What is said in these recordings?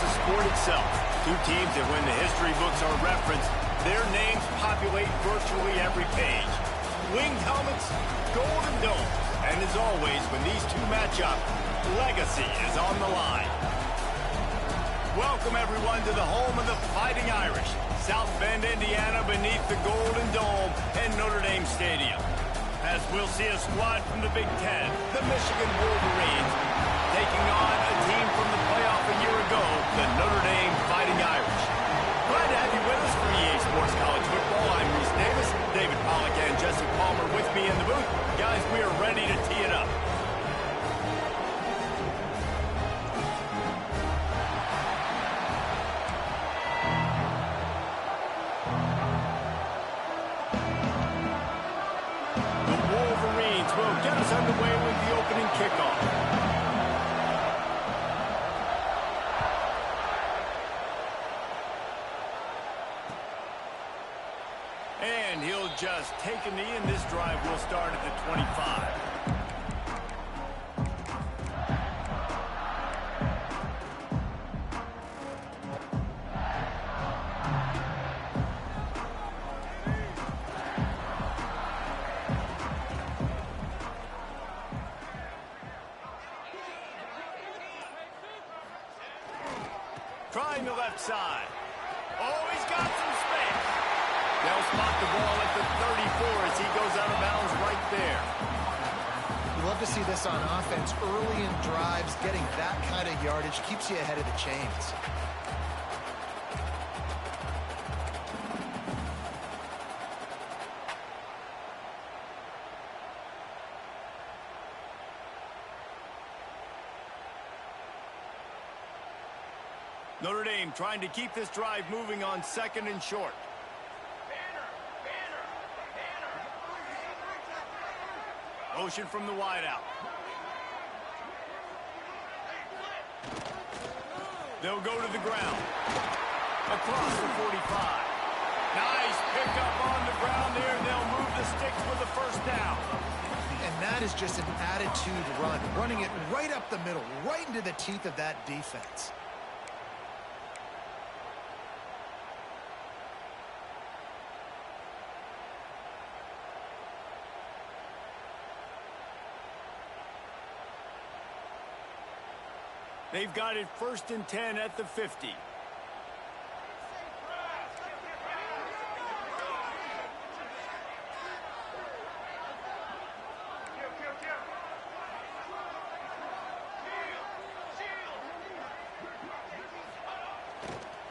the sport itself. Two teams that when the history books are referenced, their names populate virtually every page. Winged helmets, golden domes, and as always, when these two match up, legacy is on the line. Welcome everyone to the home of the Fighting Irish, South Bend, Indiana, beneath the Golden Dome and Notre Dame Stadium. As we'll see a squad from the Big Ten, the Michigan Wolverines, taking on a team from the playoff a year ago, the Notre Dame Fighting Irish. Glad to have you with us for EA Sports College Football. I'm Reese Davis, David Pollack and Jesse Palmer with me in the booth. Guys, we are ready to tee it up. The Wolverines will get us underway with the opening kickoff. And he'll just take a knee, and this drive will start at the 25. Trying the left side. Oh, he's got some space. They'll spot the ball at the 34 as he goes out of bounds right there. You love to see this on offense early in drives. Getting that kind of yardage keeps you ahead of the chains. Notre Dame trying to keep this drive moving on second and short. Motion from the wideout. They'll go to the ground. Across the 45. Nice pickup on the ground there. They'll move the sticks with the first down. And that is just an attitude run. Running it right up the middle, right into the teeth of that defense. They've got it 1st and 10 at the 50.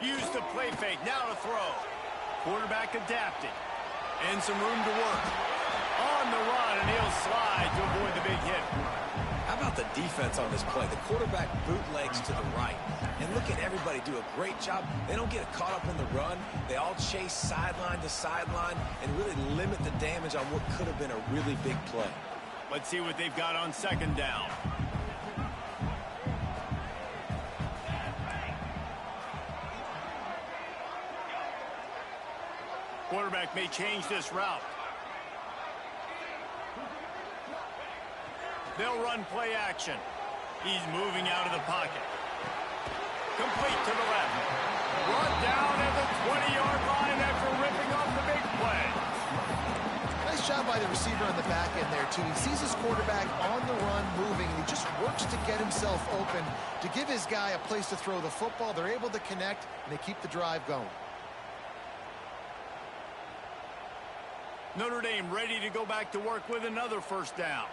Use the play fake, now to throw. Quarterback adapting. And some room to work. On the run, and he'll slide to avoid the big hit. How about the defense on this play? The quarterback bootlegs to the right. And look at everybody do a great job. They don't get caught up in the run. They all chase sideline to sideline and really limit the damage on what could have been a really big play. Let's see what they've got on second down. Quarterback may change this route. They'll run play action. He's moving out of the pocket. Complete to the left. Run down at the 20-yard line after ripping off the big play. Nice job by the receiver on the back end there, too. He sees his quarterback on the run moving, and he just works to get himself open to give his guy a place to throw the football. They're able to connect, and they keep the drive going. Notre Dame ready to go back to work with another first down.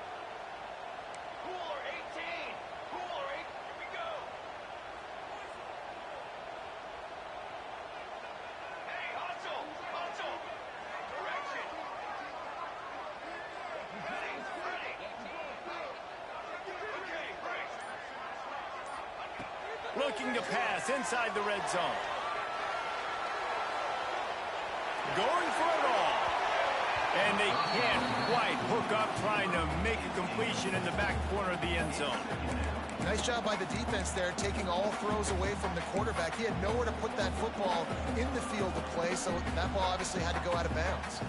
Looking to pass inside the red zone. Going for it all. And they can't quite hook up, trying to make a completion in the back corner of the end zone. Nice job by the defense there, taking all throws away from the quarterback. He had nowhere to put that football in the field to play, so that ball obviously had to go out of bounds.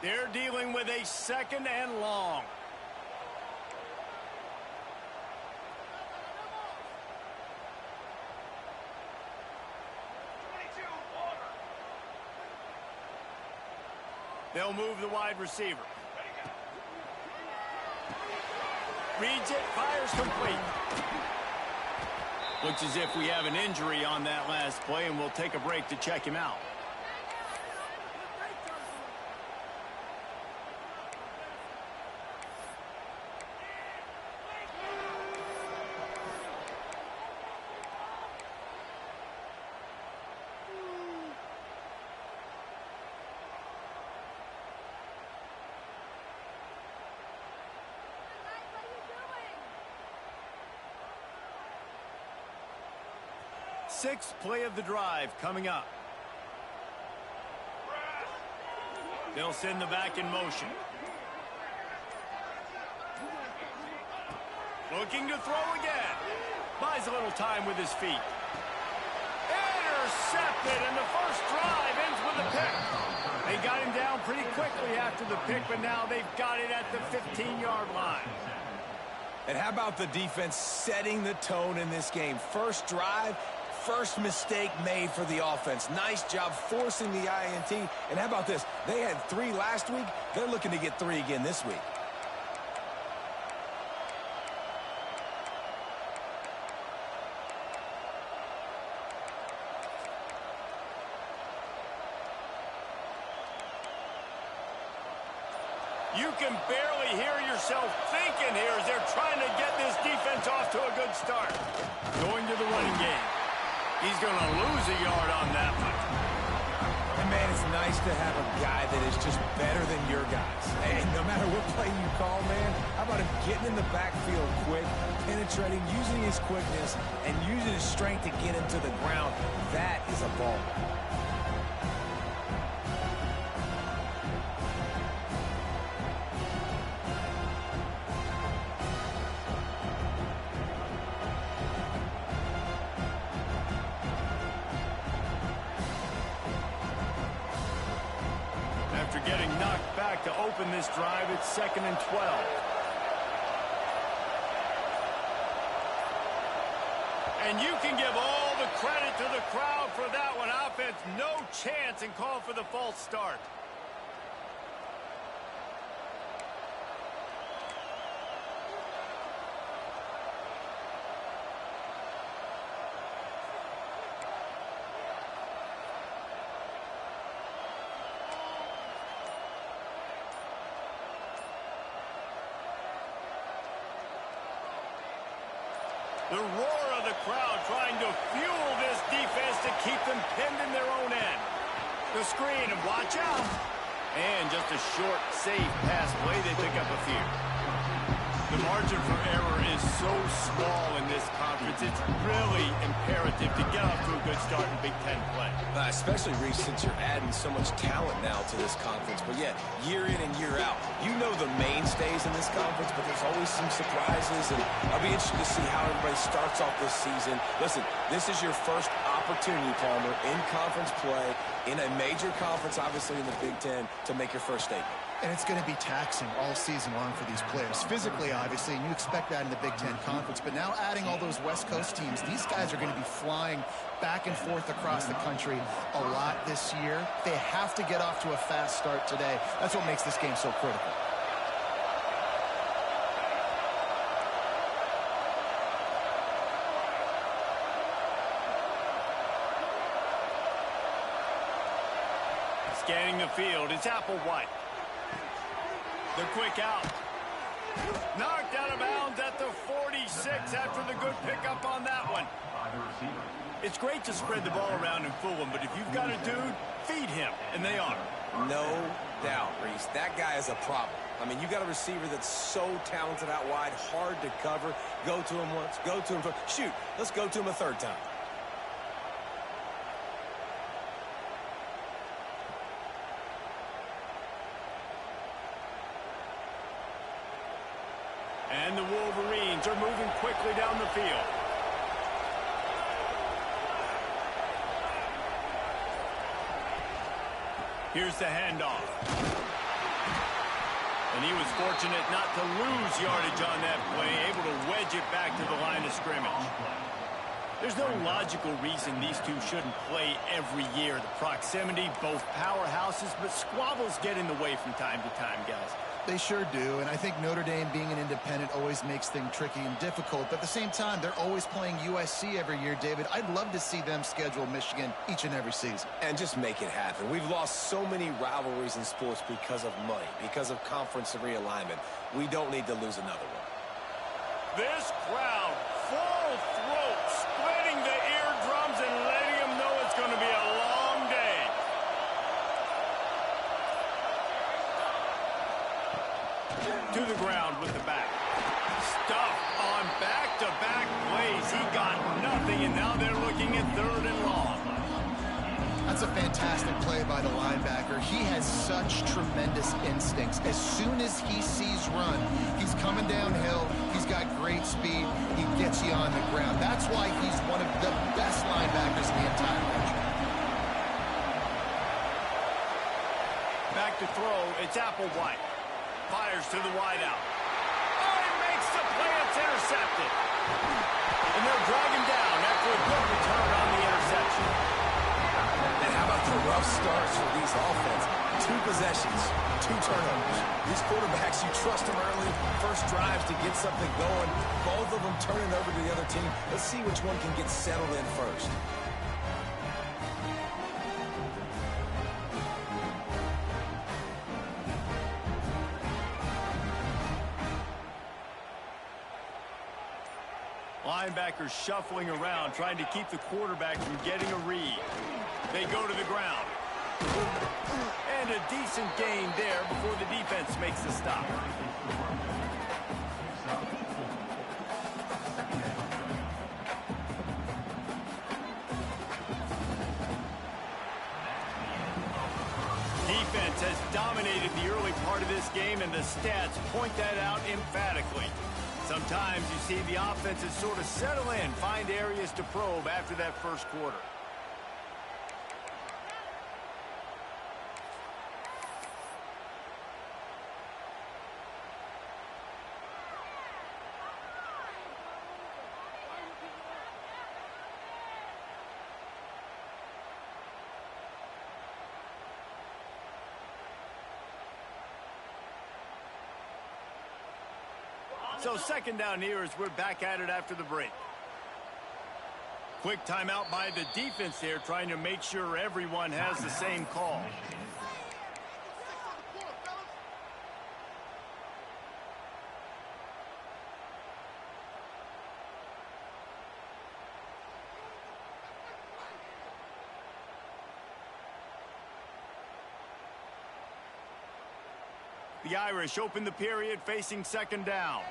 They're dealing with a 2nd and long. They'll move the wide receiver. Reads it, fires complete. Looks as if we have an injury on that last play, and we'll take a break to check him out. Sixth play of the drive coming up. They'll send the back in motion. Looking to throw again. Buys a little time with his feet. Intercepted, and the first drive ends with a pick. They got him down pretty quickly after the pick, but now they've got it at the 15-yard line. And how about the defense setting the tone in this game? First drive, first mistake made for the offense. Nice job forcing the INT. And how about this? They had 3 last week. They're looking to get 3 again this week. You can barely hear yourself thinking here as they're trying to get this defense off to a good start. Going to the running game. He's going to lose a yard on that one. And man, it's nice to have a guy that is just better than your guys. And no matter what play you call, man, how about him getting in the backfield quick, penetrating, using his quickness, and using his strength to get him to the ground. That is a ball. Getting knocked back to open this drive. It's 2nd and 12. And you can give all the credit to the crowd for that one. Offense, no chance, and call for the false start. The roar of the crowd trying to fuel this defense to keep them pinned in their own end. The screen, and watch out. And just a short, safe pass play. They pick up a few. The margin for error is so small in this conference. It's really imperative to get off to a good start in Big Ten play. Especially, Reese, since you're adding so much talent now to this conference. But yet, year in and year out, you know the mainstays in this conference, but there's always some surprises. And I'll be interested to see how everybody starts off this season. Listen, this is your first opportunity, Palmer, in conference play, in a major conference, obviously in the Big Ten, to make your first statement. And it's going to be taxing all season long for these players. Physically, obviously, and you expect that in the Big Ten Conference. But now adding all those West Coast teams, these guys are going to be flying back and forth across the country a lot this year. They have to get off to a fast start today. That's what makes this game so critical. Scanning the field, it's Applewhite. The quick out. Knocked out of bounds at the 46 after the good pickup on that one. It's great to spread the ball around and fool him, but if you've got a dude, feed him, and they are. No doubt, Reese. That guy is a problem. I mean, you got a receiver that's so talented out wide, hard to cover. Go to him once, go to him twice. Shoot, let's go to him a third time. And the Wolverines are moving quickly down the field. Here's the handoff. And he was fortunate not to lose yardage on that play, able to wedge it back to the line of scrimmage. There's no logical reason these two shouldn't play every year. The proximity, both powerhouses, but squabbles get in the way from time to time, guys. They sure do, and I think Notre Dame being an independent always makes things tricky and difficult, but at the same time, they're always playing USC every year, David. I'd love to see them schedule Michigan each and every season. And just make it happen. We've lost so many rivalries in sports because of money, because of conference realignment. We don't need to lose another one. This crowd, full throat, splitting the eardrums and letting them know it's going to be a long day. To the ground with the back. Stuff on back-to-back plays. He got nothing, and now they're looking at 3rd and long. That's a fantastic play by the linebacker. He has such tremendous instincts. As soon as he sees run, he's coming downhill. He's got great speed. He gets you on the ground. That's why he's one of the best linebackers in the entire country. Back to throw. It's Applewhite. Fires to the wideout. Oh, he makes the play. It's intercepted. And they'll drag him down after a good return on the interception. And how about the rough starts for these offenses? 2 possessions, 2 turnovers. These quarterbacks, you trust them early. First drives to get something going. Both of them turning over to the other team. Let's see which one can get settled in first. Linebackers shuffling around, trying to keep the quarterback from getting a read. They go to the ground. And a decent gain there before the defense makes the stop. Defense has dominated the early part of this game, and the stats point that out emphatically. Sometimes you see the offenses sort of settle in, find areas to probe after that first quarter. So 2nd down here as we're back at it after the break. Quick timeout by the defense there, trying to make sure everyone has the same call. The Irish open the period facing 2nd down.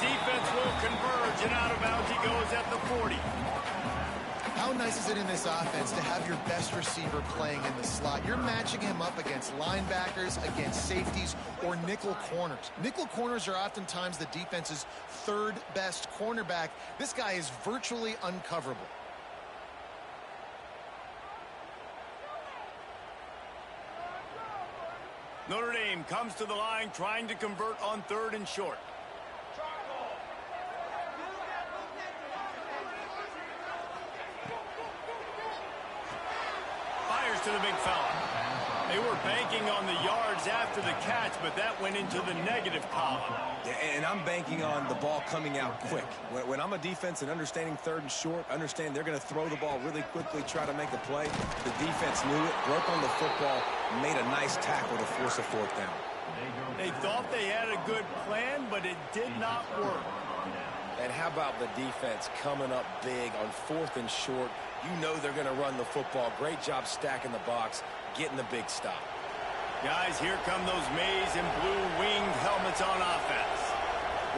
The defense will converge, and out of bounds he goes at the 40. How nice is it in this offense to have your best receiver playing in the slot? You're matching him up against linebackers, against safeties, or nickel corners. Nickel corners are oftentimes the defense's 3rd best cornerback. This guy is virtually uncoverable. Notre Dame comes to the line trying to convert on 3rd and short. Fires to the big fella. They were banking on the yards after the catch, but that went into the negative column. Yeah, and I'm banking on the ball coming out quick. When I'm a defense and understanding 3rd and short, understand they're going to throw the ball really quickly, try to make a play. The defense knew it, broke on the football, made a nice tackle to force a 4th down. They thought they had a good plan, but it did not work. And how about the defense coming up big on 4th and short? You know they're going to run the football. Great job stacking the box, getting the big stop. Guys, here come those maize and blue winged helmets on offense.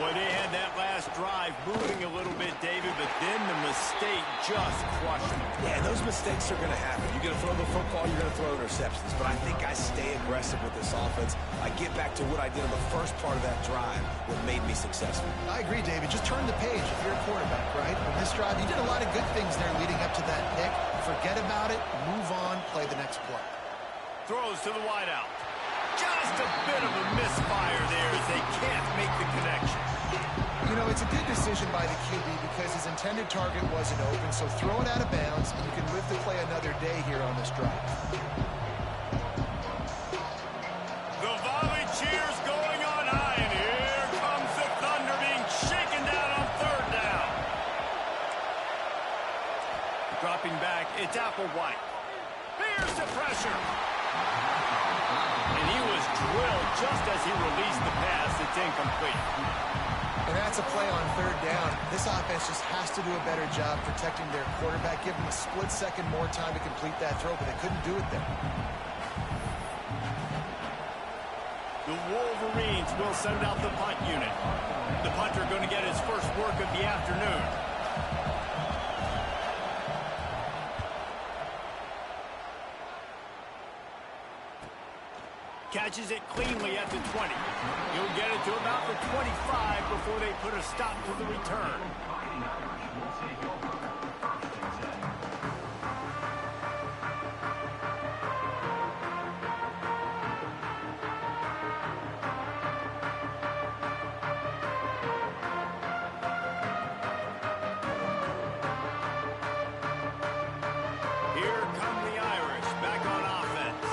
Boy, they had that last drive moving a little bit, David, but then the mistake just crushed them. Yeah, those mistakes are going to happen. You're going to throw the football, you're going to throw interceptions. But I think I stay aggressive with this offense. I get back to what I did in the first part of that drive, what made me successful. I agree, David. Just turn the page if you're a quarterback, right? In this drive, you did a lot of good things there leading up to that pick. Forget about it, move on, play the next play. Throws to the wideout. Just a bit of a misfire there as they can't make the connection. You know, it's a good decision by the QB because his intended target wasn't open, so throw it out of bounds, and you can live to play another day here on this drive. The volley cheers going on high, and here comes the Thunder being shaken down on third down. Dropping back, it's Applewhite. Here's the pressure. And he was drilled just as he released the pass. It's incomplete. And that's a play on third down. This offense just has to do a better job protecting their quarterback. Give them a split second more time to complete that throw, but they couldn't do it there. The Wolverines will send out the punt unit. The punter going to get his first work of the afternoon. Catches it cleanly at the 20. He'll get it to about the 25 before they put a stop to the return. Here come the Irish back on offense.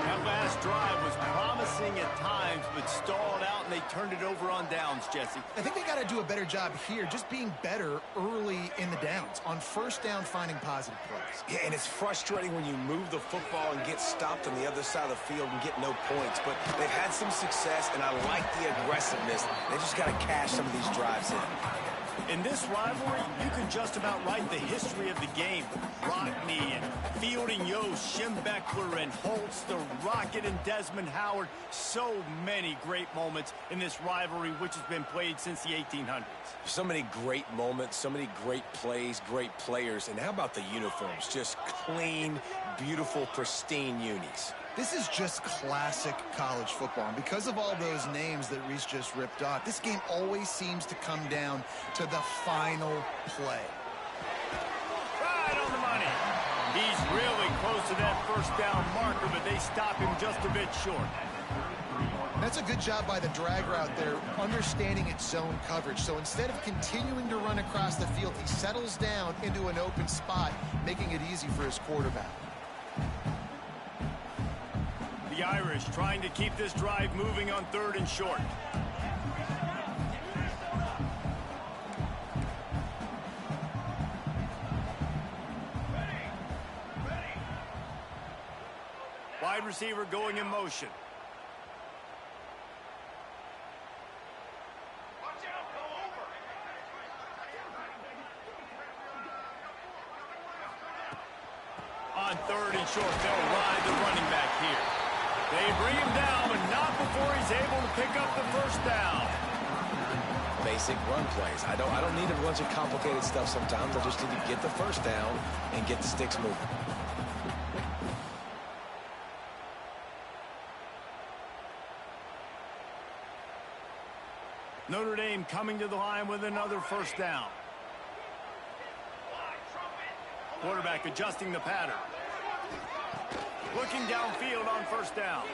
That last drive was promising at times, but stalled out, and they turned it over on downs, Jesse. I think they got to do a better job here, just being better early in the downs, on first down finding positive plays. Yeah, and it's frustrating when you move the football and get stopped on the other side of the field and get no points. But they've had some success, and I like the aggressiveness. They just got to cash some of these drives in. In this rivalry, you can just about write the history of the game. Rodney and Fielding Yost, Schembechler and Holtz, the Rocket and Desmond Howard. So many great moments in this rivalry, which has been played since the 1800s. So many great moments, so many great plays, great players. And how about the uniforms? Just clean, beautiful, pristine unis. This is just classic college football. And because of all those names that Reese just ripped off, this game always seems to come down to the final play. Right on the money. He's really close to that first down marker, but they stop him just a bit short. That's a good job by the drag route there, understanding its zone coverage. So instead of continuing to run across the field, he settles down into an open spot, making it easy for his quarterback. The Irish trying to keep this drive moving on third and short. Wide receiver going in motion. On third and short, they'll ride the running back here. They bring him down, but not before he's able to pick up the first down. Basic run plays. I don't need a bunch of complicated stuff sometimes. I just need to get the first down and get the sticks moving. Notre Dame coming to the line with another first down. Quarterback adjusting the pattern. Looking downfield on first down.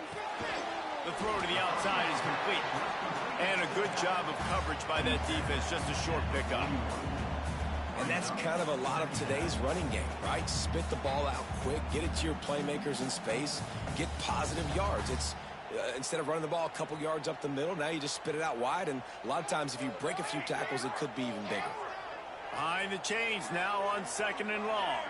The throw to the outside is complete. And a good job of coverage by that defense. Just a short pickup. And that's kind of a lot of today's running game, right? Spit the ball out quick, get it to your playmakers in space, get positive yards. It's instead of running the ball a couple yards up the middle, now you just spit it out wide. And a lot of times if you break a few tackles, it could be even bigger. Behind the chains now on second and long.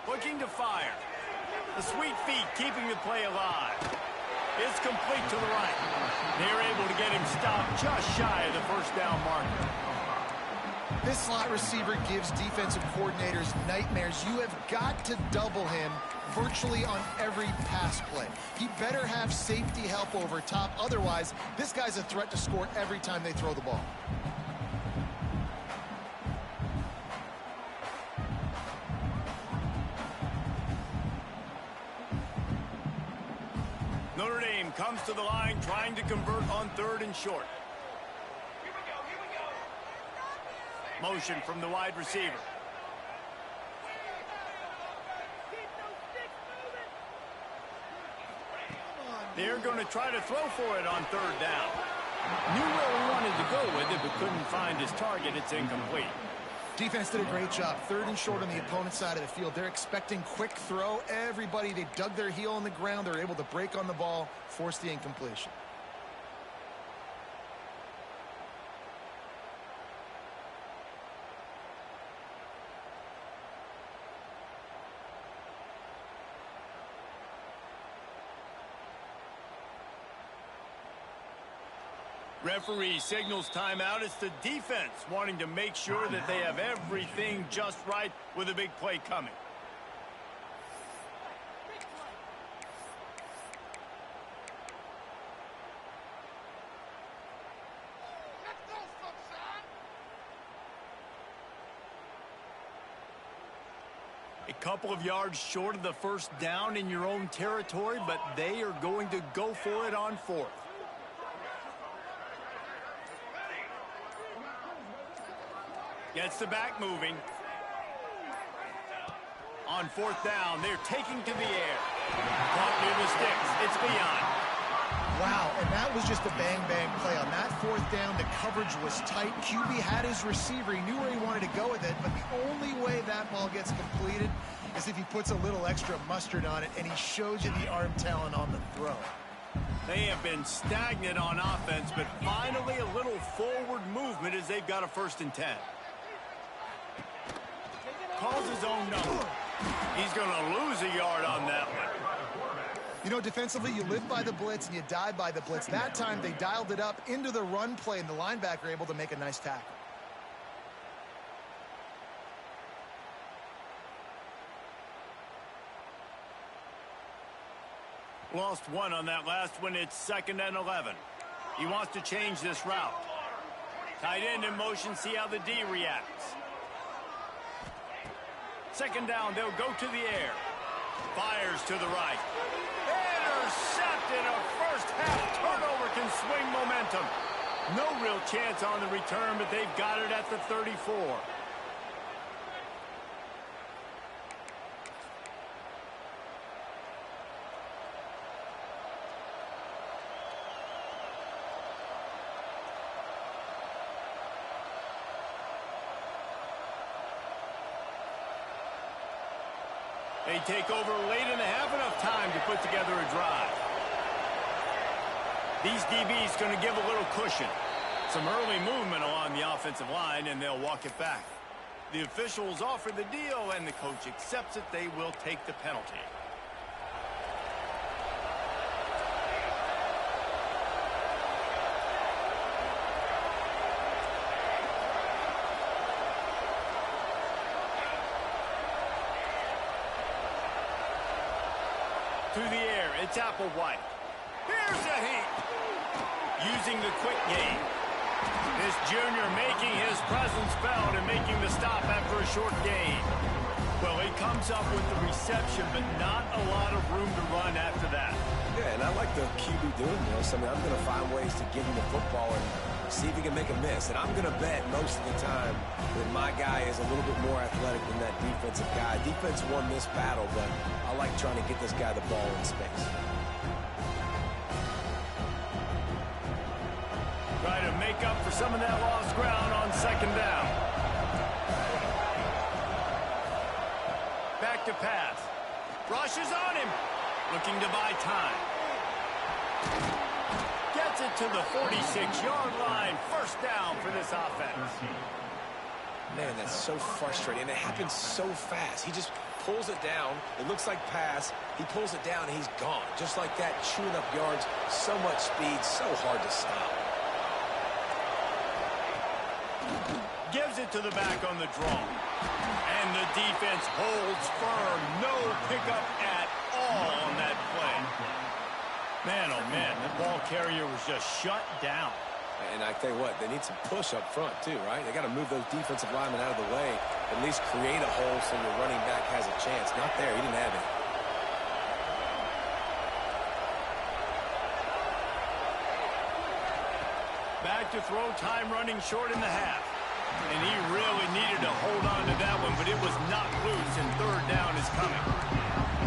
Looking to fire. The sweet feet keeping the play alive. It's complete to the right. They're able to get him stopped just shy of the first down marker. This slot receiver gives defensive coordinators nightmares. You have got to double him virtually on every pass play. He better have safety help over top. Otherwise, this guy's a threat to score every time they throw the ball. Notre Dame comes to the line trying to convert on 3rd and short. Motion from the wide receiver. They're going to try to throw for it on 3rd down. Knew where he wanted to go with it, but couldn't find his target. It's incomplete. Defense did a great job. 3rd and short on the opponent's side of the field. They're expecting quick throw. Everybody, they dug their heel on the ground. They're able to break on the ball, force the incompletion. Referee signals timeout. It's the defense wanting to make sure that they have everything just right with a big play coming. A couple of yards short of the 1st down in your own territory, but they are going to go for it on 4th. Gets the back moving. On 4th down, they're taking to the air. Caught near the sticks. It's beyond. Wow, and that was just a bang-bang play. On that 4th down, the coverage was tight. QB had his receiver. He knew where he wanted to go with it, but the only way that ball gets completed is if he puts a little extra mustard on it, and he shows you the arm talent on the throw. They have been stagnant on offense, but finally a little forward movement as they've got a 1st and 10. Calls his own number. He's going to lose a yard on that one. You know, defensively, you live by the blitz and you die by the blitz. That time, they dialed it up into the run play, and the linebacker able to make a nice tackle. Lost 1 on that last one. It's 2nd and 11. He wants to change this route. Tight end in motion, see how the D reacts. 2nd down, they'll go to the air. Fires to the right. Intercepted. A 1st half turnover can swing momentum. No real chance on the return, but they've got it at the 34. They take over late and have enough time to put together a drive. These DBs going to give a little cushion. Some early movement along the offensive line, and they'll walk it back. The officials offer the deal, and the coach accepts it. They will take the penalty. Through the air, it's Applewhite. Here's a heat. Using the quick game. This junior making his presence felt and making the stop after a short gain. Well, he comes up with the reception, but not a lot of room to run after that. Yeah, and I like the QB doing this. I mean, I'm going to find ways to give him the football and see if he can make a miss. And I'm going to bet most of the time that my guy is a little bit more athletic than that defensive guy. Defense won this battle, but I like trying to get this guy the ball in space. Try to make up for some of that lost ground on 2nd down. Back to pass. Rushes on him. Looking to buy time. Gets it to the 46-yard line. 1st down for this offense. Man, that's so frustrating. And it happens so fast. He just pulls it down. It looks like pass. He pulls it down, and he's gone. Just like that, chewing up yards. So much speed, so hard to stop. gives it to the back on the draw. And the defense holds firm. No pickup at all on that play. Man, oh man, the ball carrier was just shut down. And I tell you what, they need some push up front too, right? They got to move those defensive linemen out of the way, at least create a hole so your running back has a chance. Not there, he didn't have it. Back to throw, time running short in the half. And he really needed to hold on to that one, but it was not loose, and third down is coming.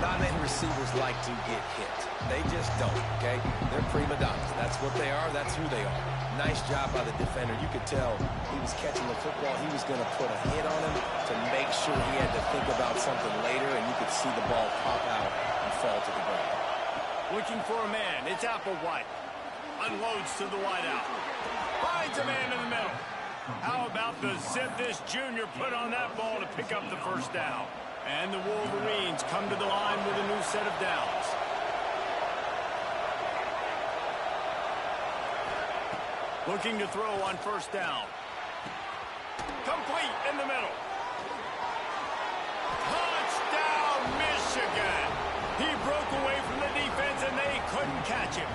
Not many receivers like to get hit. They just don't, okay? They're prima donnas. That's what they are. That's who they are. Nice job by the defender. You could tell he was catching the football. He was going to put a hit on him to make sure he had to think about something later, and you could see the ball pop out and fall to the ground. Looking for a man. It's Applewhite. Unloads to the wideout. Finds a man in the middle. How about the zip this junior put on that ball to pick up the first down? And the Wolverines come to the line with a new set of downs. Looking to throw on first down. Complete in the middle. Touchdown, Michigan! He broke away from the defense and they couldn't catch him.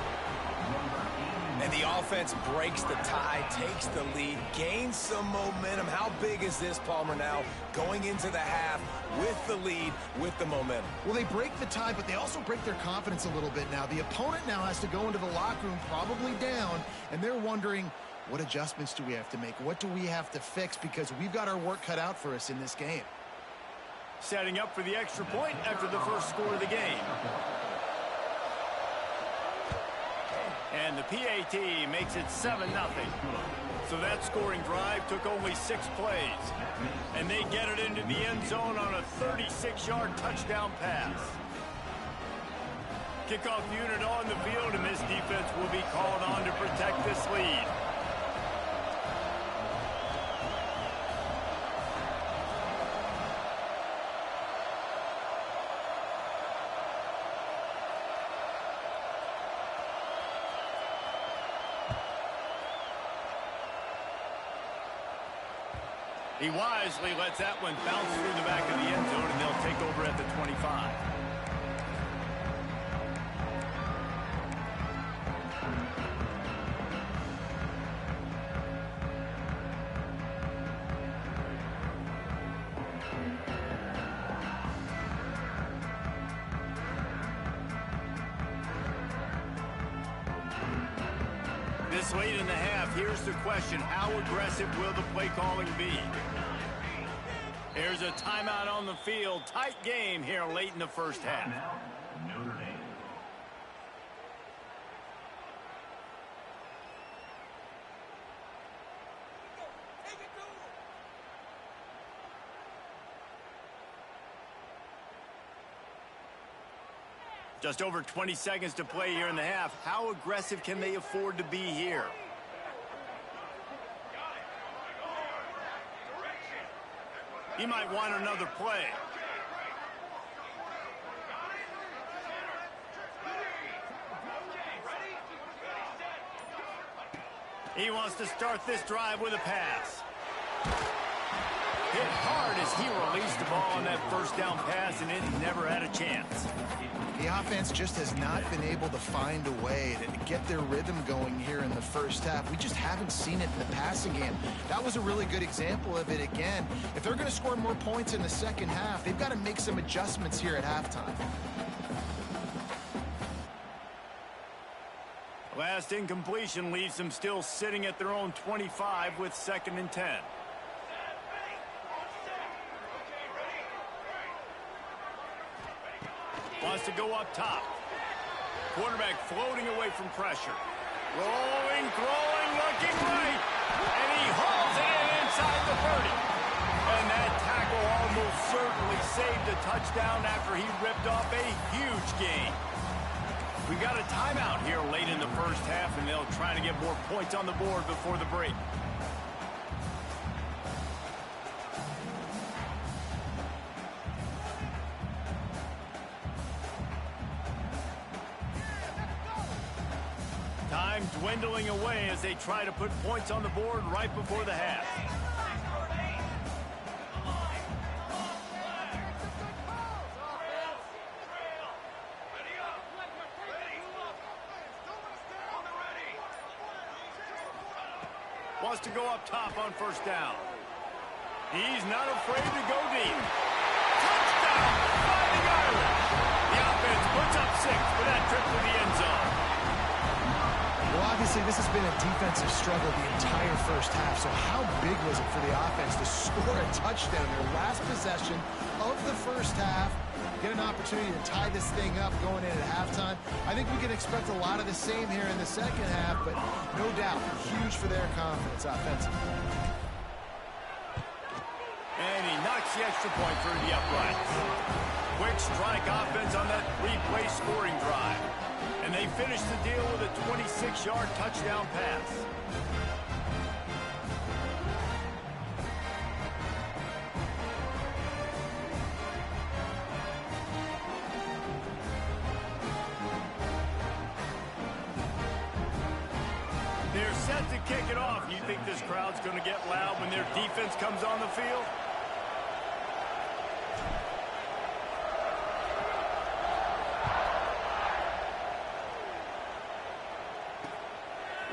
And the offense breaks the tie, takes the lead, gains some momentum. How big is this, Palmer, now going into the half with the lead, with the momentum? Well, they break the tie, but they also break their confidence a little bit now. The opponent now has to go into the locker room probably down, and they're wondering, what adjustments do we have to make? What do we have to fix? Because we've got our work cut out for us in this game. Setting up for the extra point after the first score of the game. And the PAT makes it 7-0. So that scoring drive took only 6 plays. And they get it into the end zone on a 36-yard touchdown pass. Kickoff unit on the field, and this defense will be called on to protect this lead. He wisely lets that one bounce through the back of the end zone, and they'll take over at the 25. This late in the half, here's the question: how aggressive will the play calling be? Here's a timeout on the field. Tight game here late in the first half. Notre Dame. Just over 20 seconds to play here in the half. How aggressive can they afford to be here? He might want another play. He wants to start this drive with a pass. Hit hard as he released the ball on that first down pass, and it never had a chance. The offense just has not been able to find a way to get their rhythm going here in the first half. We just haven't seen it in the passing game. That was a really good example of it again. If they're going to score more points in the second half, they've got to make some adjustments here at halftime. Last incompletion leaves them still sitting at their own 25 with 2nd and 10. Wants to go up top. Quarterback floating away from pressure. Rolling, throwing, looking right. And he hauls it in inside the 30. And that tackle almost certainly saved a touchdown after he ripped off a huge gain. We got a timeout here late in the first half, and they'll try to get more points on the board before the break. Time dwindling away as they try to put points on the board right before the half. wants to go up top on first down. He's not afraid to go deep. Touchdown, Fighting Irish. The offense puts up 6 for that trip to the end zone. Well, obviously, this has been a defensive struggle the entire first half, so how big was it for the offense to score a touchdown their last possession of the first half, get an opportunity to tie this thing up going in at halftime? I think we can expect a lot of the same here in the second half, but no doubt, huge for their confidence offensively. And he knocks the extra point through the uprights. Quick strike offense on that 3-play scoring drive. And they finish the deal with a 26-yard touchdown pass. They're set to kick it off. You think this crowd's going to get loud when their defense comes on the field?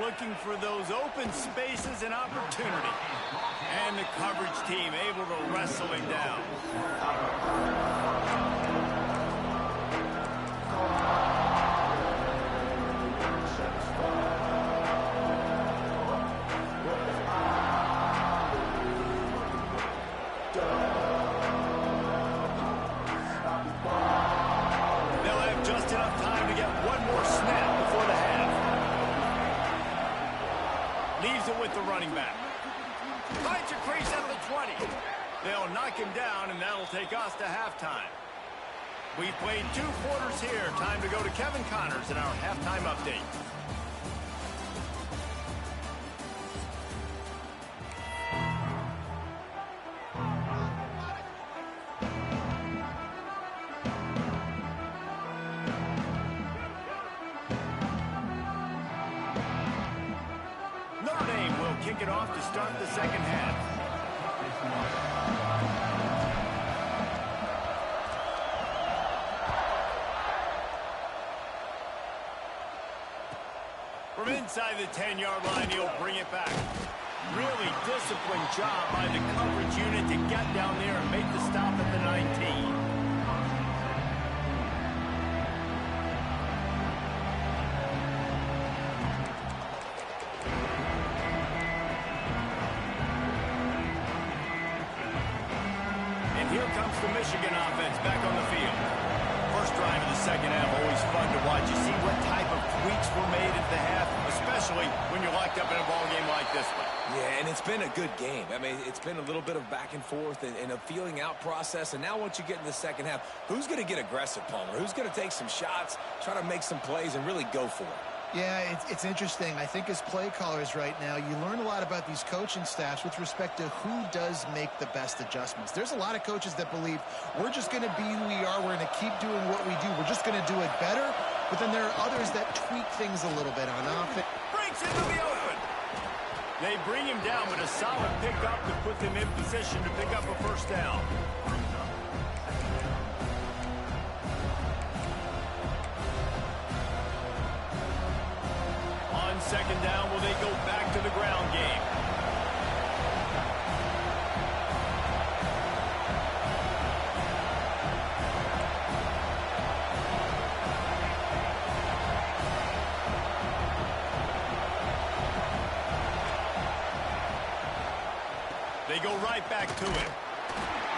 Looking for those open spaces and opportunity. And the coverage team able to wrestle him down. They'll have just enough time to get one more snap before the half. Leaves it with the running back. Finds a crease at the 20. They'll knock him down, and that'll take us to halftime. We've played 2 quarters here. Time to go to Kevin Connors in our halftime update. Kick it off to start the second half. From inside the 10-yard line, he'll bring it back. Really disciplined job by the coverage unit to get down there and make the stop at the 19. Here comes the Michigan offense back on the field. First drive of the second half, always fun to watch. You see what type of tweaks were made at the half, especially when you're locked up in a ball game like this one. Yeah, and it's been a good game. I mean, it's been a little bit of back and forth and a feeling out process. And now once you get in the second half, who's going to get aggressive, Palmer? Who's going to take some shots, try to make some plays, and really go for it? Yeah, it's interesting. I think as play callers right now, you learn a lot about these coaching staffs with respect to who does make the best adjustments. There's a lot of coaches that believe we're just going to be who we are. We're going to keep doing what we do. We're just going to do it better. But then there are others that tweak things a little bit on offense. Breaks into the open. They bring him down with a solid pickup to put them in position to pick up a first down. Second down, will they go back to the ground game? They go right back to it.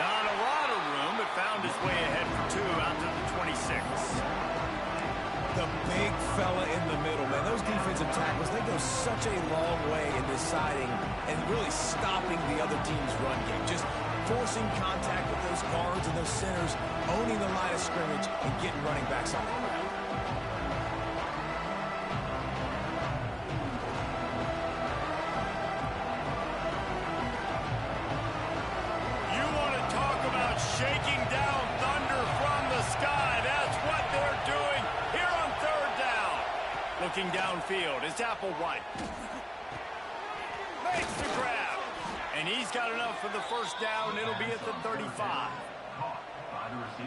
Not a lot of room, but found his way ahead for 2 out to the 26. The big fella in the middle, man. Those defensive tackles, they go such a long way in deciding and really stopping the other team's run game. Just forcing contact with those guards and those centers, owning the line of scrimmage, and getting running backs on the ground. You want to talk about shaking down thunder from the sky. That's what they're doing here on third down. Looking downfield is Applewhite. Makes the grab. And he's got enough for the first down. It'll be at the 35.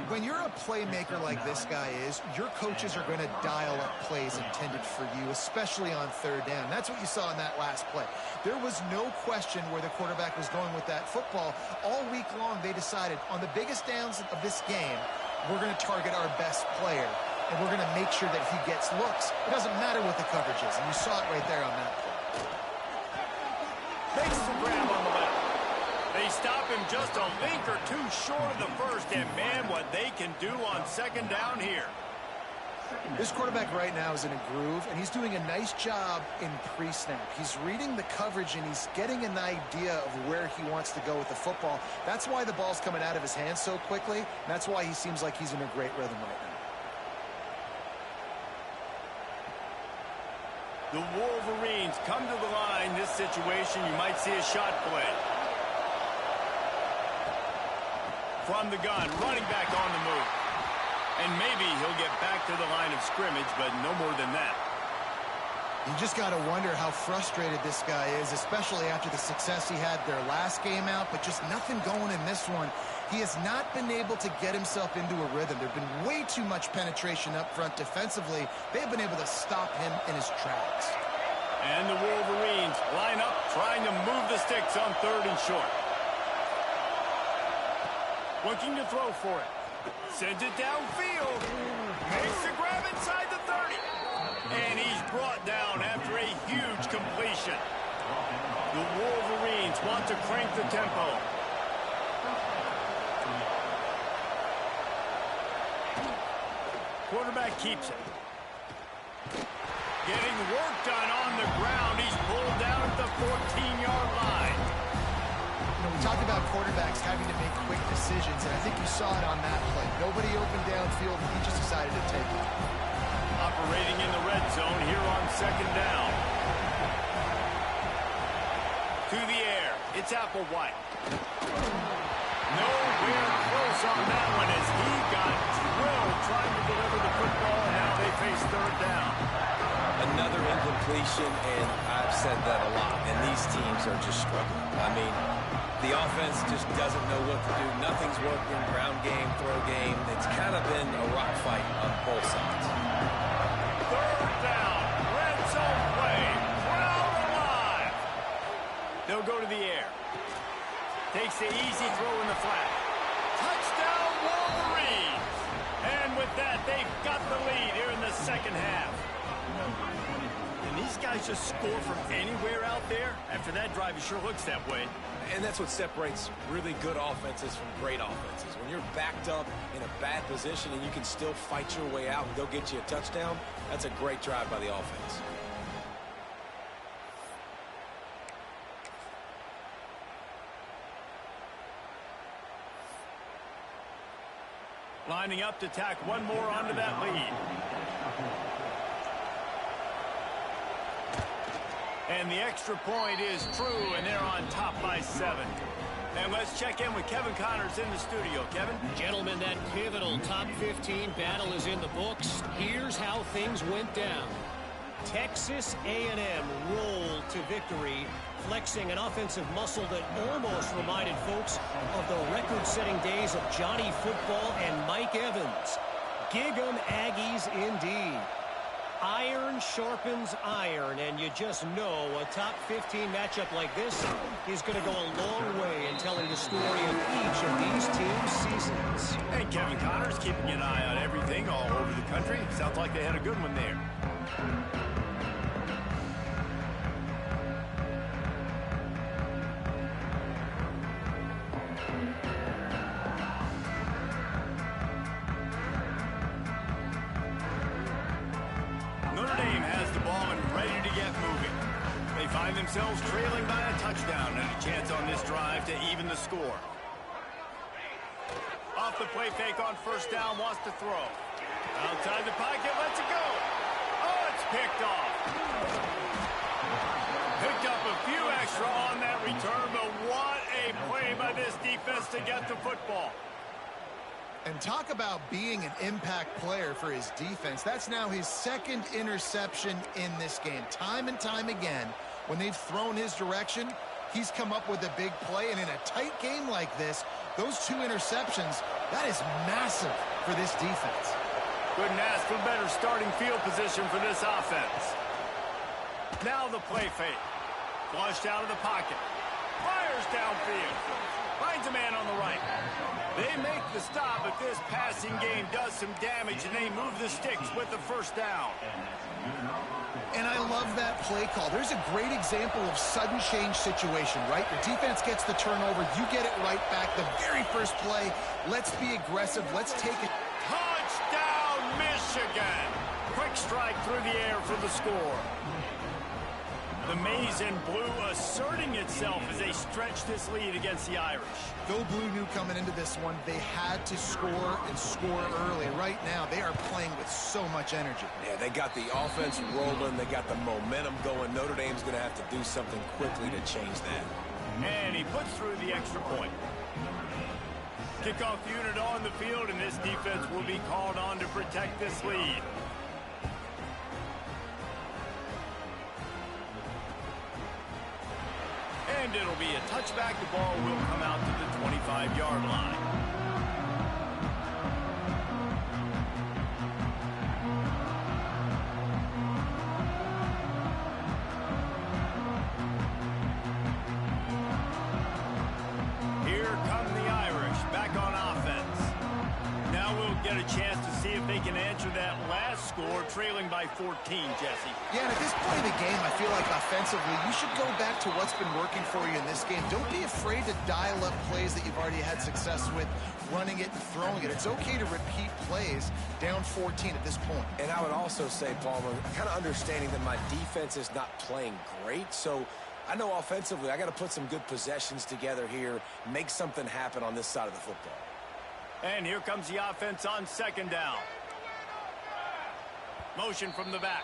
When you're a playmaker like this guy is, your coaches are going to dial up plays intended for you, especially on third down. That's what you saw in that last play. There was no question where the quarterback was going with that football. All week long, they decided on the biggest downs of this game, we're going to target our best player, and we're going to make sure that he gets looks. It doesn't matter what the coverage is, and you saw it right there on that play. Makes the grab on the left. They stop him just a link or two short of the first, and man, what they can do on second down here. This quarterback right now is in a groove, and he's doing a nice job in pre-snap. He's reading the coverage, and he's getting an idea of where he wants to go with the football. That's why the ball's coming out of his hands so quickly, and that's why he seems like he's in a great rhythm right now. The Wolverines come to the line. This situation, you might see a shot play. From the gun, running back on the move. And maybe he'll get back to the line of scrimmage, but no more than that. You just got to wonder how frustrated this guy is, especially after the success he had their last game out, but just nothing going in this one. He has not been able to get himself into a rhythm. There's been way too much penetration up front defensively. They've been able to stop him in his tracks. And the Wolverines line up, trying to move the sticks on third and short. Looking to throw for it. Sends it downfield. Makes the grab inside the 30. And he's brought down after a huge completion. The Wolverines want to crank the tempo. Quarterback keeps it. Getting work done on the ground. He's pulled down at the 14-yard line. You know, we talked about quarterbacks having to make quick decisions, and I think you saw it on that play. Nobody open downfield, and he just decided to take it. Operating in the red zone here on second down. To the air. It's Applewhite. Nowhere close on that one as he got drilled trying to deliver the football, and now they face third down. Another incompletion, and I've said that a lot, and these teams are just struggling. I mean, the offense just doesn't know what to do. Nothing's working. Ground game, throw game. It's kind of been a rock fight on both sides. Third down. Red zone play. Crowd alive. They'll go to the air. Takes the easy throw in the flat. Touchdown, Wolverines. And with that, they've got the lead here in the second half. And these guys just score from anywhere out there. After that drive, it sure looks that way. And that's what separates really good offenses from great offenses. When you're backed up in a bad position and you can still fight your way out and go get you a touchdown, that's a great drive by the offense. Lining up to tack one more onto that lead. And the extra point is true, and they're on top by 7. And let's check in with Kevin Connors in the studio. Kevin? Gentlemen, that pivotal top 15 battle is in the books. Here's how things went down. Texas A&M rolled to victory, flexing an offensive muscle that almost reminded folks of the record-setting days of Johnny Football and Mike Evans. Gig 'em Aggies indeed. Iron sharpens iron, and you just know a top 15 matchup like this is going to go a long way in telling the story of each of these teams' seasons. And Kevin Connors keeping an eye on everything all over the country. Sounds like they had a good one there. Notre Dame has the ball and ready to get moving. They find themselves trailing by a touchdown and a chance on this drive to even the score. Off the play fake on first down, wants to throw. Outside the pocket, lets it go. Oh, it's picked off. Picked up a few extra on that return, but what a play by this defense to get the football. And talk about being an impact player for his defense. That's now his second interception in this game. Time and time again, when they've thrown his direction, he's come up with a big play. And in a tight game like this, those 2 interceptions, That is massive for this defense. Couldn't ask for better starting field position for this offense. Now the play fake. Flushed out of the pocket. Fires downfield. Finds a man on the right. They make the stop, but this passing game does some damage, and they move the sticks with the first down. And I love that play call. There's a great example of sudden change situation, right? Your defense gets the turnover. You get it right back. The very first play, let's be aggressive. Let's take it. Touchdown, Michigan! Quick strike through the air for the score. The maize and blue asserting itself as they stretch this lead against the Irish. Go Blue knew coming into this one, they had to score and score early. Right now, they are playing with so much energy. Yeah, they got the offense rolling. They got the momentum going. Notre Dame's going to have to do something quickly to change that. And he puts through the extra point. Kickoff unit on the field, and this defense will be called on to protect this lead. And it'll be a touchback. The ball will come out to the 25-yard line. Here come the Irish back on offense. Now we'll get a chance to see if they can answer that last score, trailing by 14, Jesse. Yeah, and at this point of the game, I feel like offensively, you should go back to what's been working for you in this game. Don't be afraid to dial up plays that you've already had success with, running it and throwing it. It's okay to repeat plays down 14 at this point. And I would also say, Palmer, kind of understanding that my defense is not playing great, so I know offensively I got to put some good possessions together here, make something happen on this side of the football. And here comes the offense on second down. Motion from the back.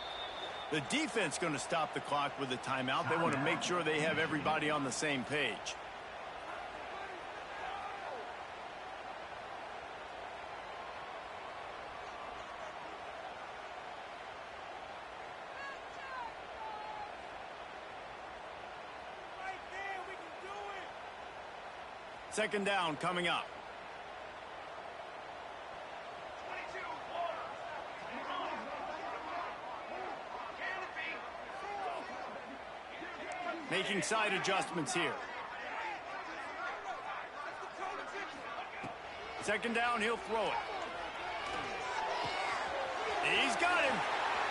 The defense going to stop the clock with a timeout. They want to make sure they have everybody on the same page. Second down coming up. Making side adjustments here. Second down, he'll throw it. He's got him.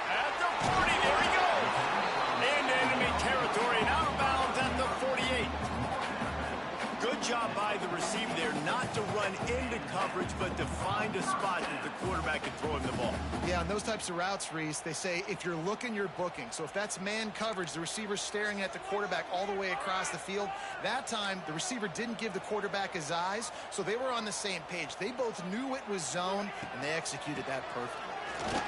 At the 40, there he goes. In enemy territory and out of bounds at the 48. Good job by the receiver there not to run into coverage, but to find a spot that the quarterback can throw him the ball. Yeah, on those types of routes, Reese, they say if you're looking, you're booking. So if that's man coverage, the receiver's staring at the quarterback all the way across the field. That time, the receiver didn't give the quarterback his eyes, so they were on the same page. They both knew it was zone, and they executed that perfectly.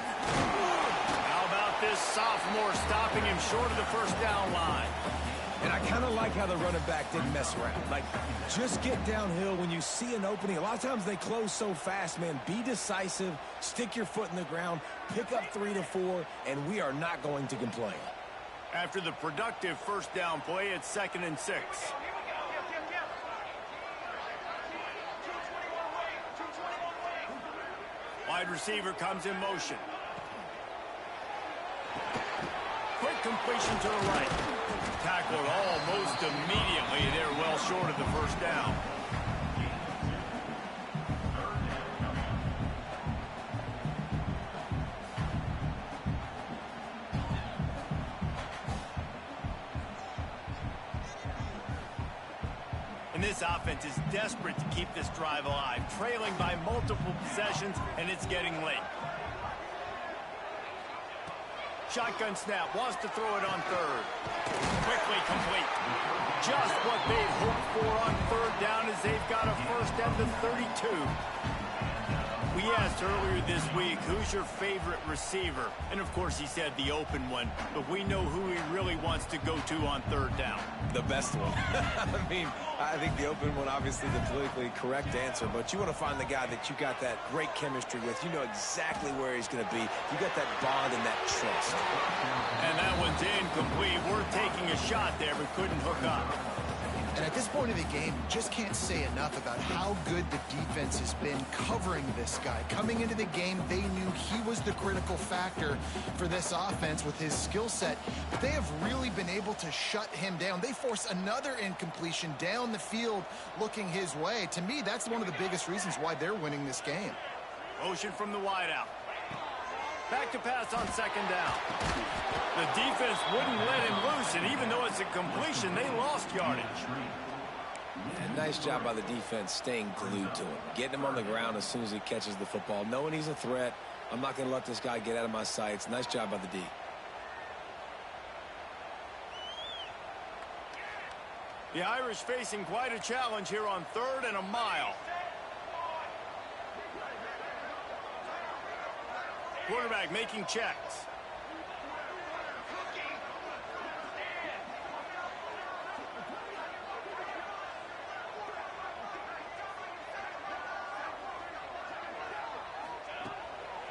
How about this sophomore stopping him short of the first down line? And I kind of like how the running back didn't mess around. Like, just get downhill when you see an opening. A lot of times they close so fast, man. Be decisive, stick your foot in the ground, pick up 3 to 4, and we are not going to complain. After the productive first down play, it's 2nd and 6. Wide receiver comes in motion. Quick completion to the right. Tackled almost immediately. They're well short of the first down. And this offense is desperate to keep this drive alive, trailing by multiple possessions, and it's getting late. Shotgun snap, wants to throw it on third. Quickly complete. Just what they'd hoped for on third down as they've got a first at the 32. We asked earlier this week, who's your favorite receiver? And of course he said the open one, but we know who he really wants to go to on third down. The best one. I mean, I think the open one, obviously the politically correct answer, but you want to find the guy that you got that great chemistry with. You know exactly where he's going to be. You got that bond and that trust. And that one's incomplete. We're taking a shot there, but couldn't hook up. And at this point of the game, you just can't say enough about how good the defense has been covering this guy. Coming into the game, they knew he was the critical factor for this offense with his skill set. But they have really been able to shut him down. They force another incompletion down the field looking his way. To me, that's one of the biggest reasons why they're winning this game. Motion from the wideout. Back to pass on second down. The defense wouldn't let him loose, and even though it's a completion, they lost yardage. And nice job by the defense staying glued to him. Getting him on the ground as soon as he catches the football. Knowing he's a threat, I'm not going to let this guy get out of my sights. Nice job by the D. The Irish facing quite a challenge here on 3rd and a mile. Quarterback making checks.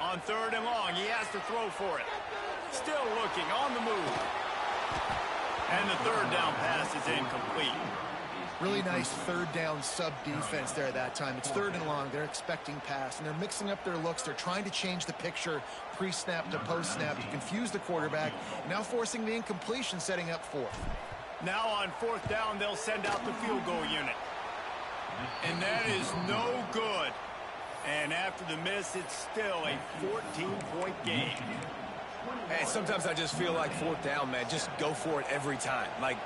On 3rd and long, he has to throw for it. Still looking, on the move. And the 3rd down pass is incomplete. Really nice 3rd down sub defense there that time. It's 3rd and long. They're expecting pass, and they're mixing up their looks. They're trying to change the picture pre-snap to post-snap to confuse the quarterback. Now forcing the incompletion, setting up 4th. Now on 4th down, they'll send out the field goal unit. And that is no good. And after the miss, it's still a 14-point game. Hey, sometimes I just feel like 4th down, man. Just go for it every time. Like,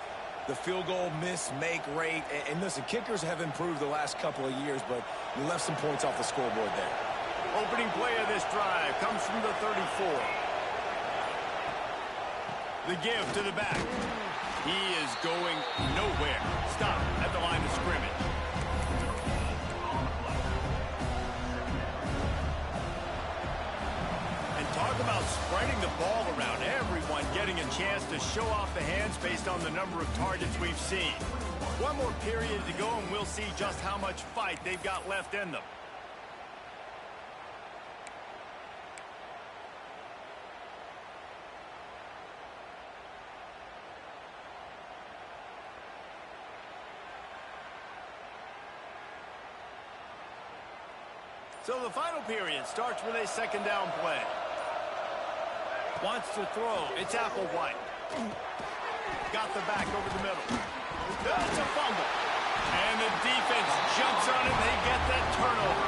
the field goal miss-make rate. And listen, kickers have improved the last couple of years, but you left some points off the scoreboard there. Opening play of this drive comes from the 34. The give to the back. He is going nowhere. Stop at the line of scrimmage. Talk about spreading the ball around. Everyone getting a chance to show off the hands based on the number of targets we've seen. One more period to go, and we'll see just how much fight they've got left in them. So the final period starts with a 2nd down play. Wants to throw. It's Applewhite. Got the back over the middle. That's a fumble. And the defense jumps on it. They get that turnover.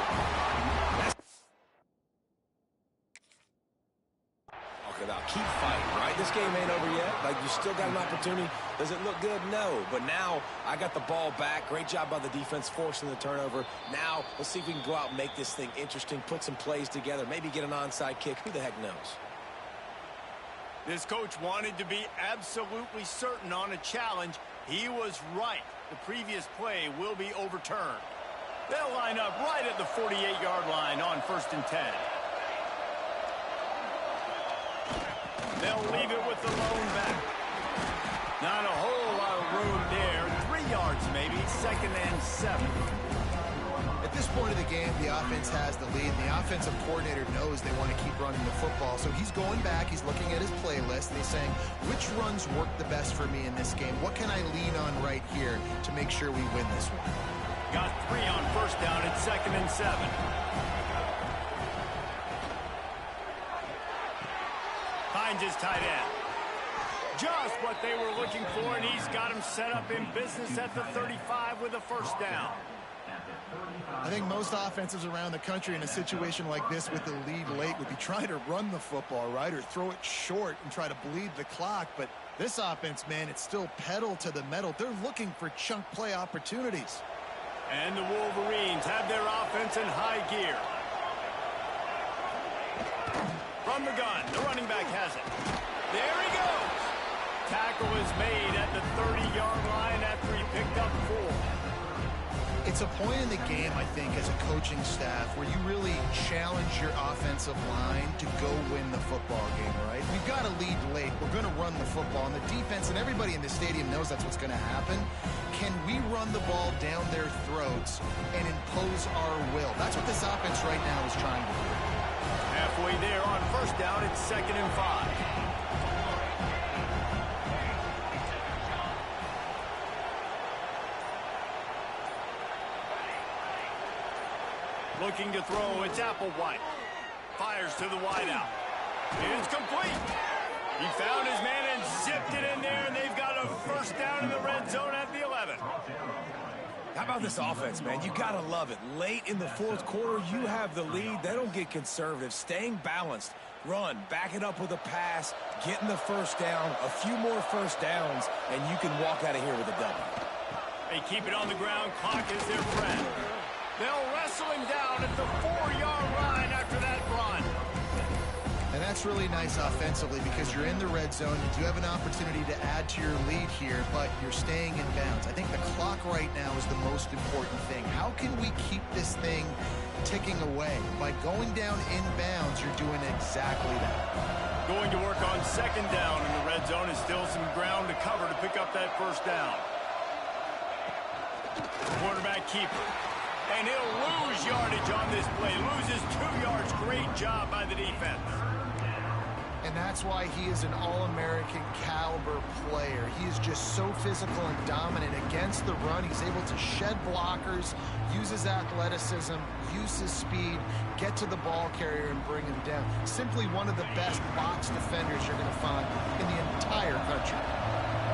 Okay, now keep fighting, right? This game ain't over yet. Like, you still got an opportunity. Does it look good? No. But now I got the ball back. Great job by the defense forcing the turnover. Now let's see if we can go out and make this thing interesting, put some plays together, maybe get an onside kick. Who the heck knows? This coach wanted to be absolutely certain on a challenge. He was right. The previous play will be overturned. They'll line up right at the 48-yard line on 1st and 10. They'll leave it with the lone back. Not a whole lot of room there. 3 yards maybe. 2nd and 7. At this point of the game, the offense has the lead. The offensive coordinator knows they want to keep running the football. So he's going back, he's looking at his playlist, and he's saying, which runs work the best for me in this game? What can I lean on right here to make sure we win this one? Got 3 on 1st down at 2nd and 7. Finds his tight end. Just what they were looking for, and he's got him set up in business at the 35 with a 1st down. I think most offenses around the country in a situation like this with the lead late would be trying to run the football, right, or throw it short and try to bleed the clock. But this offense, man, it's still pedal to the metal. They're looking for chunk play opportunities. And the Wolverines have their offense in high gear. From the gun, the running back has it. There he goes. Tackle is made at the 30-yard line after he picked up 4. It's a point in the game, I think, as a coaching staff where you really challenge your offensive line to go win the football game, right? We've got to lead late. We're going to run the football. And the defense and everybody in the stadium knows that's what's going to happen. Can we run the ball down their throats and impose our will? That's what this offense right now is trying to do. Halfway there on 1st down, it's 2nd and 5. Looking to throw, it's Applewhite. Fires to the wideout. It's complete. He found his man and zipped it in there, and they've got a first down in the red zone at the 11. How about this offense, man? You got to love it. Late in the fourth quarter, you have the lead. They don't get conservative. Staying balanced. Run, back it up with a pass, getting the first down, a few more first downs, and you can walk out of here with a W. They keep it on the ground. Clock is their friend. They'll wrestle him down at the 4-yard line after that run. And that's really nice offensively because you're in the red zone. You do have an opportunity to add to your lead here, but you're staying in bounds. I think the clock right now is the most important thing. How can we keep this thing ticking away? By going down in bounds, you're doing exactly that. Going to work on second down in the red zone is still some ground to cover to pick up that first down. Quarterback keeper. And he'll lose yardage on this play. Loses 2 yards. Great job by the defense. And that's why he is an All-American caliber player. He is just so physical and dominant against the run. He's able to shed blockers, use his athleticism, use his speed, get to the ball carrier and bring him down. Simply one of the best box defenders you're going to find in the entire country.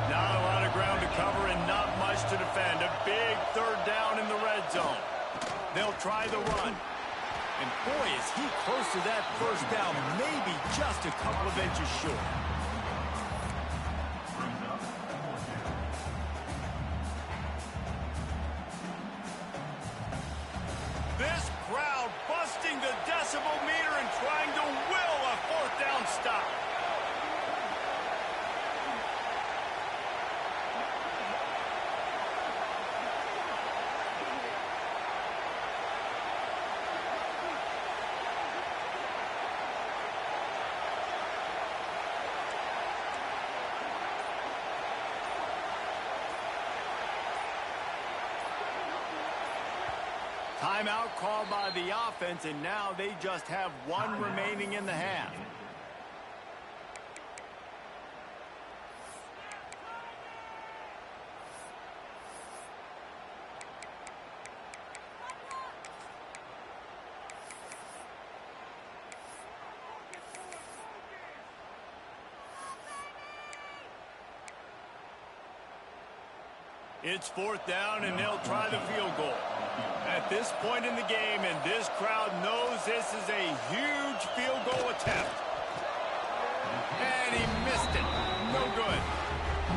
Not a lot of ground to cover and not much to defend. A big third down in the red zone. They'll try the run. And boy, is he close to that first down, maybe just a couple of inches short. This crowd busting the decibel meter and trying to will a fourth down stop. Timeout called by the offense, and now they just have one remaining in the half. It's fourth down, and they'll try the field goal. At this point in the game, and this crowd knows this is a huge field goal attempt. And he missed it. No good.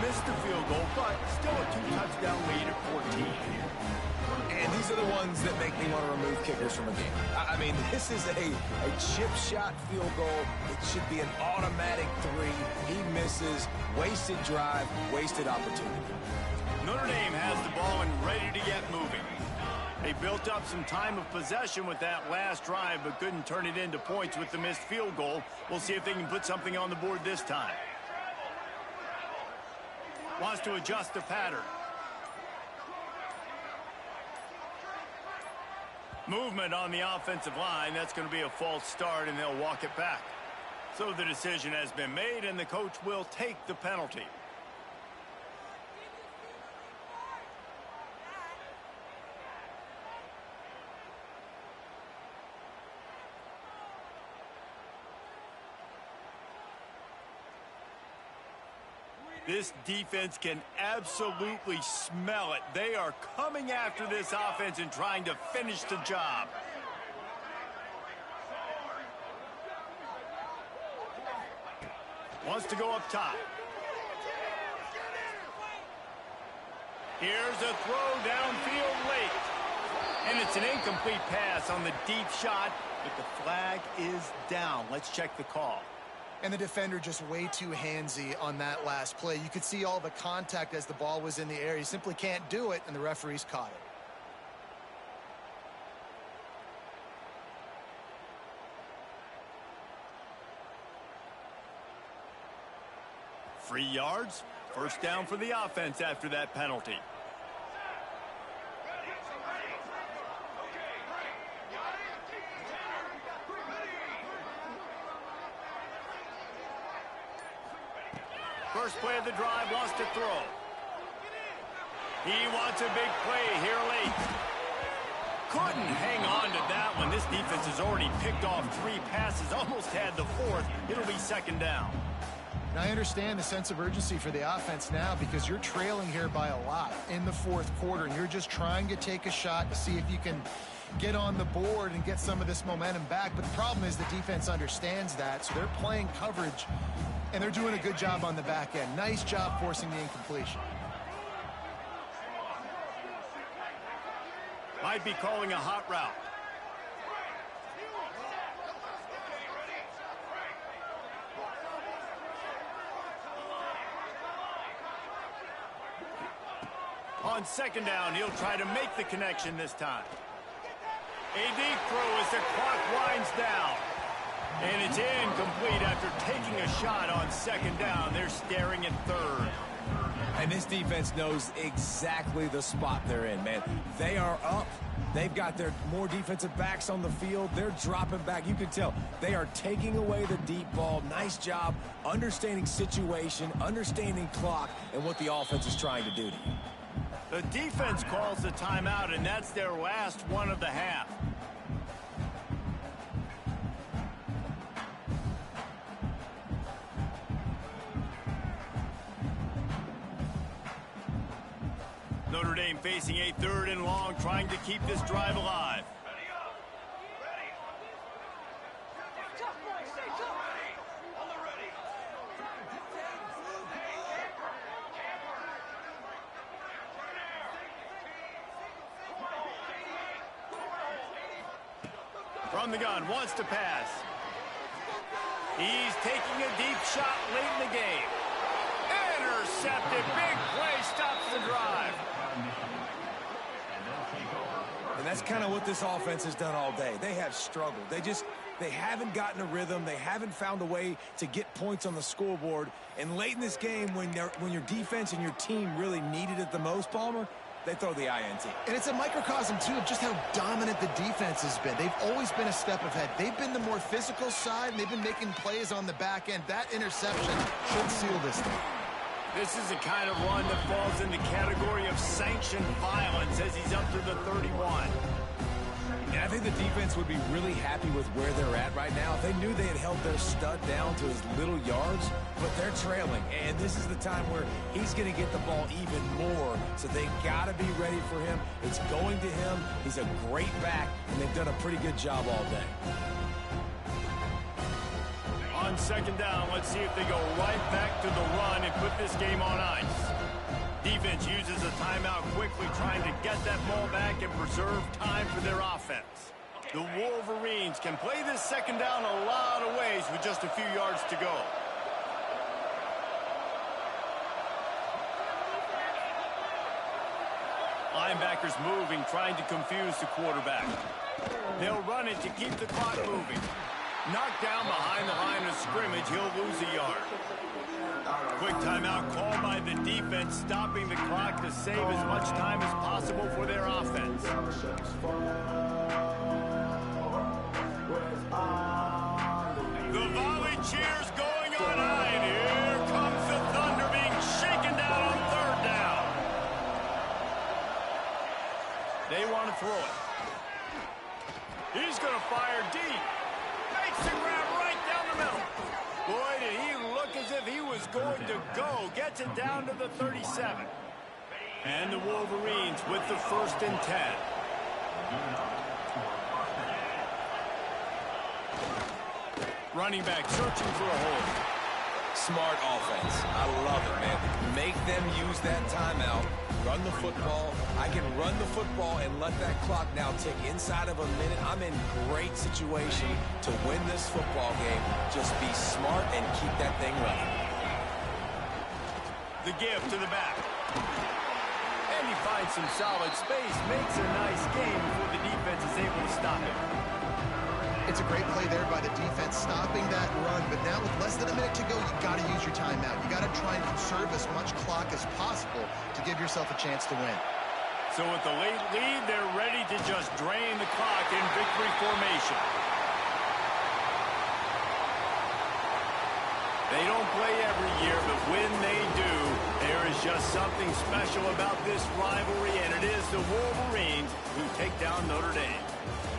Missed the field goal, but still a 2-touchdown lead at 14. And these are the ones that make me want to remove kickers from a game. I mean, this is a chip shot field goal. It should be an automatic 3. He misses. Wasted drive, wasted opportunity. Notre Dame has the ball and ready to get moving. They built up some time of possession with that last drive, but couldn't turn it into points with the missed field goal. We'll see if they can put something on the board this time. Wants to adjust the pattern. Movement on the offensive line. That's going to be a false start, and they'll walk it back. So the decision has been made, and the coach will take the penalty. This defense can absolutely smell it. They are coming after this offense and trying to finish the job. Wants to go up top. Here's a throw downfield late. And it's an incomplete pass on the deep shot, but the flag is down. Let's check the call. And the defender just way too handsy on that last play. You could see all the contact as the ball was in the air. He simply can't do it, and the referees caught it. Free yards. First down for the offense after that penalty. First play of the drive, wants to throw. He wants a big play here late. Couldn't hang on to that one. This defense has already picked off 3 passes, almost had the 4th. It'll be 2nd down. And I understand the sense of urgency for the offense now because you're trailing here by a lot in the 4th quarter, and you're just trying to take a shot to see if you can get on the board and get some of this momentum back. But the problem is the defense understands that, so they're playing coverage, and they're doing a good job on the back end. Nice job forcing the incompletion. Might be calling a hot route. On 2nd down, he'll try to make the connection this time. A deep throw as the clock winds down. And it's incomplete after taking a shot on 2nd down. They're staring at 3rd. And this defense knows exactly the spot they're in, man. They are up. They've got their more defensive backs on the field. They're dropping back. You can tell they are taking away the deep ball. Nice job understanding situation, understanding clock, and what the offense is trying to do to you. The defense calls the timeout, and that's their last one of the half. Notre Dame facing a 3rd and long, trying to keep this drive alive. From the gun, wants to pass. He's taking a deep shot late in the game. Intercepted, big play, stops the drive. And that's kind of what this offense has done all day. They have struggled. They haven't gotten a rhythm. They haven't found a way to get points on the scoreboard. And late in this game, when your defense and your team really needed it the most, Palmer, they throw the INT. And it's a microcosm, too, of just how dominant the defense has been. They've always been a step ahead. They've been the more physical side, and they've been making plays on the back end. That interception should seal this thing. This is the kind of run that falls in the category of sanctioned violence as he's up to the 31. And I think the defense would be really happy with where they're at right now. If they knew they had held their stud down to his little yards, but they're trailing. And this is the time where he's going to get the ball even more. So they got to be ready for him. It's going to him. He's a great back, and they've done a pretty good job all day. On 2nd down, let's see if they go right back to the run and put this game on ice. Defense uses a timeout quickly, trying to get that ball back and preserve time for their offense. The Wolverines can play this 2nd down a lot of ways with just a few yards to go. Linebackers moving, trying to confuse the quarterback. They'll run it to keep the clock moving. Knocked down behind the line of scrimmage, he'll lose a yard. Quick timeout called by the defense, stopping the clock to save as much time as possible for their offense. The volley cheers going on high, and here comes the Thunder being shaken down on 3rd down. They want to throw it. He's going to fire deep. Makes the grab right down the middle. Boy, did he look as if he was going to go. Gets it down to the 37. And the Wolverines with the 1st and 10. Running back searching for a hole. Smart offense. I love it, man. Make them use that timeout. Run the football. I can run the football and let that clock now tick inside of a minute. I'm in great situation to win this football game. Just be smart and keep that thing running. The give to the back. And he finds some solid space. Makes a nice game before the defense is able to stop it. It's a great play there by the defense, stopping that run. But now with less than a minute to go, you got to use your timeout. You got to try and conserve as much clock as possible to give yourself a chance to win. So with the late lead, they're ready to just drain the clock in victory formation. They don't play every year, but when they do, there is just something special about this rivalry, and it is the Wolverines who take down Notre Dame.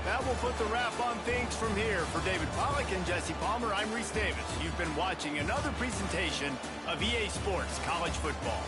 That will put the wrap on things from here. For David Pollack and Jesse Palmer, I'm Reese Davis. You've been watching another presentation of EA Sports College Football.